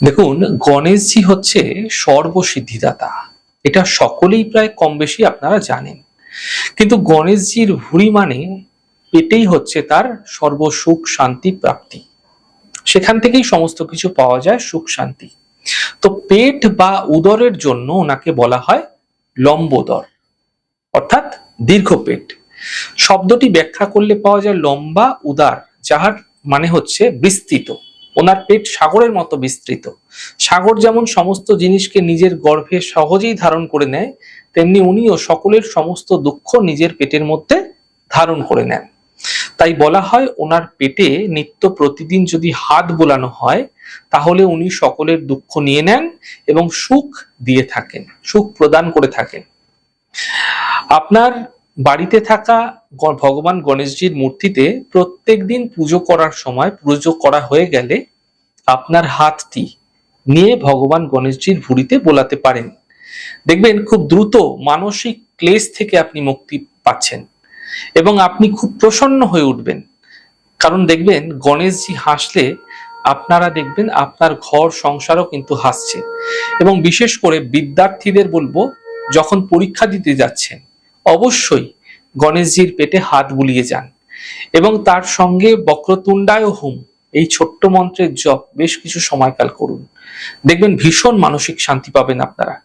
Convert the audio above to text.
দেখুন, গণেশজি হচ্ছে সর্বসিদ্ধিদাতা। এটা সকলেই প্রায় কম বেশি আপনারা জানেন। কিন্তু গণেশজির ভুঁড়ি মানে পেটেই হচ্ছে তার সর্বসুখ শান্তি প্রাপ্তি। সেখান থেকেই সমস্ত কিছু পাওয়া যায়, সুখ শান্তি। তো পেট বা উদরের জন্য ওনাকে বলা হয় লম্বোদর, অর্থাৎ দীর্ঘ পেট। শব্দটি ব্যাখ্যা করলে পাওয়া যায় লম্বা উদার, যাহার মানে হচ্ছে বিস্তৃত। ওনার পেট সাগরের মতো বিস্তৃত। সাগর যেমন সমস্ত জিনিসকে নিজের গর্ভে সহজেই ধারণ করে নেয়, তেমনি উনিও সকলের সমস্ত দুঃখ নিজের পেটের মধ্যে ধারণ করে নেন। তাই বলা হয় ওনার পেটে নিত্য প্রতিদিন যদি হাত বোলানো হয়, তাহলে উনি সকলের দুঃখ নিয়ে নেন এবং সুখ দিয়ে থাকেন, সুখ প্রদান করে থাকেন। আপনার বাড়িতে থাকা ভগবান গণেশজির মূর্তিতে প্রত্যেকদিন পুজো করার সময়, পুজো করা হয়ে গেলে আপনার হাতটি নিয়ে ভগবান গণেশজির ভুঁড়িতে বোলাতে পারেন। দেখবেন খুব দ্রুত মানসিক ক্লেশ থেকে আপনি মুক্তি পাচ্ছেন এবং আপনি খুব প্রসন্ন হয়ে উঠবেন। কারণ দেখবেন গণেশজি হাসলে আপনারা দেখবেন আপনার ঘর সংসারও কিন্তু হাসছে। এবং বিশেষ করে বিদ্যার্থীদের বলবো, যখন পরীক্ষা দিতে যাচ্ছেন অবশ্যই গণেশজির পেটে হাত বুলিয়ে যান এবং তার সঙ্গে বক্রতুণ্ডায় হুম এই ছোট্ট মন্ত্রের জপ বেশ কিছু সময়কাল করুন। দেখবেন ভীষণ মানসিক শান্তি পাবেন আপনারা।